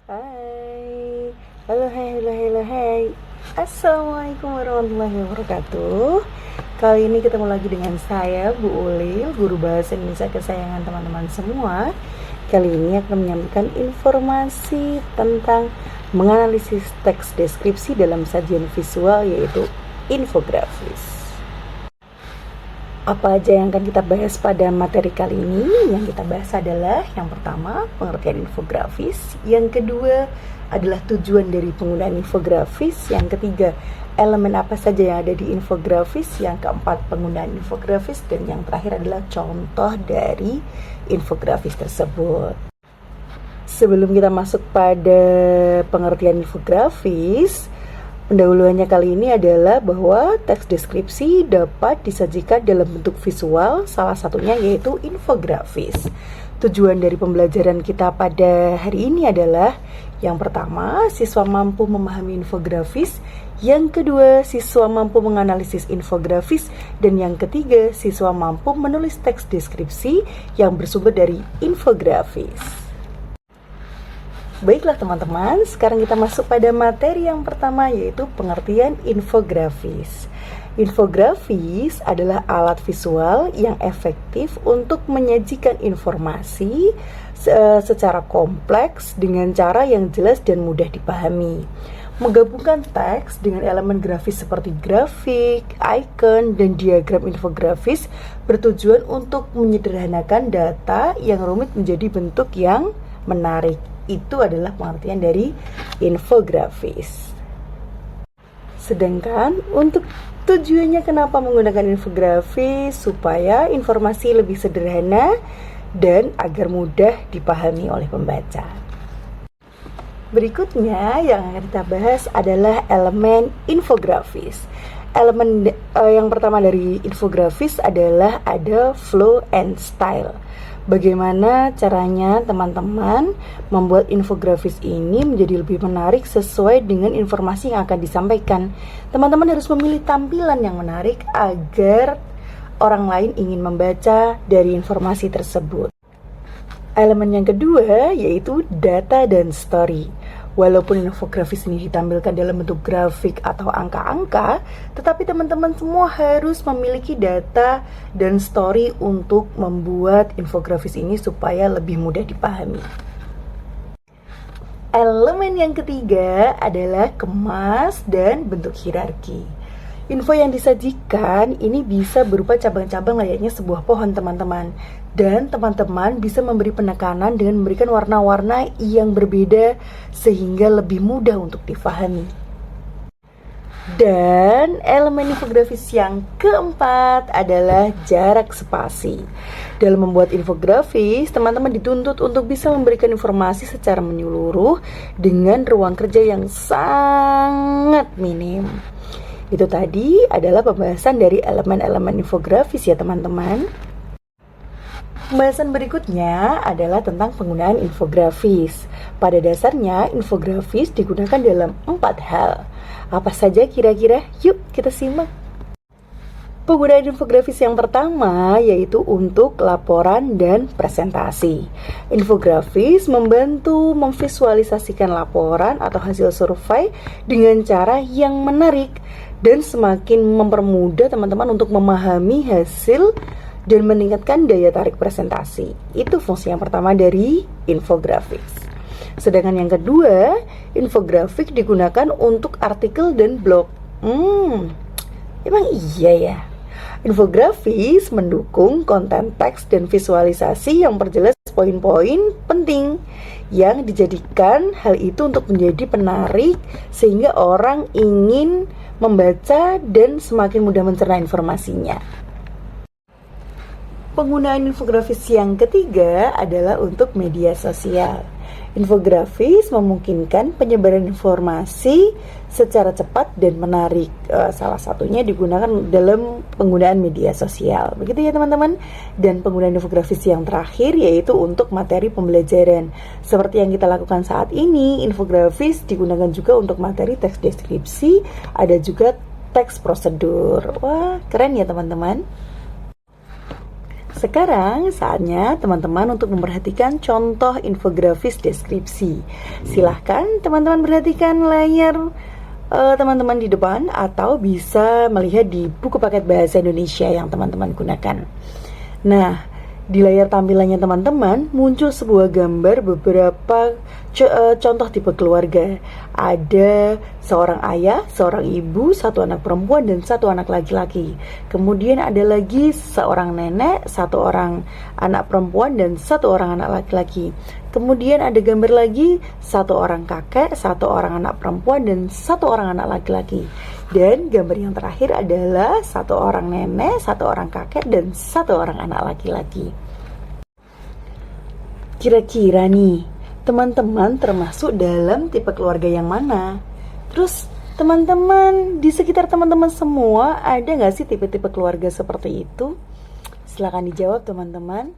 Hai, halo, hai. Assalamualaikum warahmatullahi wabarakatuh. Kali ini ketemu lagi dengan saya, Bu Ulil, guru bahasa Indonesia kesayangan teman-teman semua. Kali ini akan menyampaikan informasi tentang menganalisis teks deskripsi dalam sajian visual, yaitu infografis. Apa aja yang akan kita bahas pada materi kali ini? Yang kita bahas adalah yang pertama, pengertian infografis. Yang kedua adalah tujuan dari penggunaan infografis. Yang ketiga, elemen apa saja yang ada di infografis. Yang keempat, penggunaan infografis. Dan yang terakhir adalah contoh dari infografis tersebut. Sebelum kita masuk pada pengertian infografis, pendahuluannya kali ini adalah bahwa teks deskripsi dapat disajikan dalam bentuk visual, salah satunya yaitu infografis. Tujuan dari pembelajaran kita pada hari ini adalah yang pertama, siswa mampu memahami infografis, yang kedua, siswa mampu menganalisis infografis, dan yang ketiga, siswa mampu menulis teks deskripsi yang bersumber dari infografis. Baiklah teman-teman, sekarang kita masuk pada materi yang pertama, yaitu pengertian infografis. Infografis adalah alat visual yang efektif untuk menyajikan informasi secara kompleks dengan cara yang jelas dan mudah dipahami. Menggabungkan teks dengan elemen grafis seperti grafik, icon, dan diagram infografis bertujuan untuk menyederhanakan data yang rumit menjadi bentuk yang menarik. Itu adalah pengertian dari infografis. Sedangkan untuk tujuannya kenapa menggunakan infografis, supaya informasi lebih sederhana dan agar mudah dipahami oleh pembaca. Berikutnya yang akan kita bahas adalah elemen infografis. Elemen yang pertama dari infografis adalah ada flow and style. Bagaimana caranya teman-teman membuat infografis ini menjadi lebih menarik sesuai dengan informasi yang akan disampaikan. Teman-teman harus memilih tampilan yang menarik agar orang lain ingin membaca dari informasi tersebut. Elemen yang kedua yaitu data dan story. Walaupun infografis ini ditampilkan dalam bentuk grafik atau angka-angka, tetapi teman-teman semua harus memiliki data dan story untuk membuat infografis ini supaya lebih mudah dipahami. Elemen yang ketiga adalah kemas dan bentuk hierarki. Info yang disajikan ini bisa berupa cabang-cabang layaknya sebuah pohon teman-teman. Dan teman-teman bisa memberi penekanan dengan memberikan warna-warna yang berbeda sehingga lebih mudah untuk difahami. Dan elemen infografis yang keempat adalah jarak spasi. Dalam membuat infografis, teman-teman dituntut untuk bisa memberikan informasi secara menyeluruh dengan ruang kerja yang sangat minim. Itu tadi adalah pembahasan dari elemen-elemen infografis ya teman-teman. Pembahasan berikutnya adalah tentang penggunaan infografis. Pada dasarnya, infografis digunakan dalam 4 hal. Apa saja kira-kira? Yuk kita simak. Penggunaan infografis yang pertama yaitu untuk laporan dan presentasi. Infografis membantu memvisualisasikan laporan atau hasil survei dengan cara yang menarik dan semakin mempermudah teman-teman untuk memahami hasil dan meningkatkan daya tarik presentasi. Itu fungsi yang pertama dari infografis. Sedangkan yang kedua, infografik digunakan untuk artikel dan blog. Emang iya ya? Infografis mendukung konten teks dan visualisasi yang perjelas poin-poin penting yang dijadikan hal itu untuk menjadi penarik sehingga orang ingin membaca dan semakin mudah mencerna informasinya. Penggunaan infografis yang ketiga adalah untuk media sosial. Infografis memungkinkan penyebaran informasi secara cepat dan menarik. Salah satunya digunakan dalam penggunaan media sosial. Begitu ya teman-teman. Dan penggunaan infografis yang terakhir yaitu untuk materi pembelajaran. Seperti yang kita lakukan saat ini, infografis digunakan juga untuk materi teks deskripsi, ada juga teks prosedur. Wah, keren ya teman-teman. sekarang saatnya teman-teman untuk memperhatikan contoh infografis deskripsi. Silahkan teman-teman perhatikan layar teman-teman di depan, atau bisa melihat di buku paket bahasa Indonesia yang teman-teman gunakan. Nah, di layar tampilannya teman-teman muncul sebuah gambar beberapa contoh tipe keluarga. Ada seorang ayah, seorang ibu, satu anak perempuan, dan satu anak laki-laki. Kemudian ada lagi seorang nenek, satu orang anak perempuan, dan satu orang anak laki-laki. Kemudian ada gambar lagi, satu orang kakek, satu orang anak perempuan, dan satu orang anak laki-laki. Dan gambar yang terakhir adalah satu orang nenek, satu orang kakek, dan satu orang anak laki-laki. Kira-kira nih, teman-teman termasuk dalam tipe keluarga yang mana? Terus teman-teman, di sekitar teman-teman semua ada gak sih tipe-tipe keluarga seperti itu? Silakan dijawab teman-teman.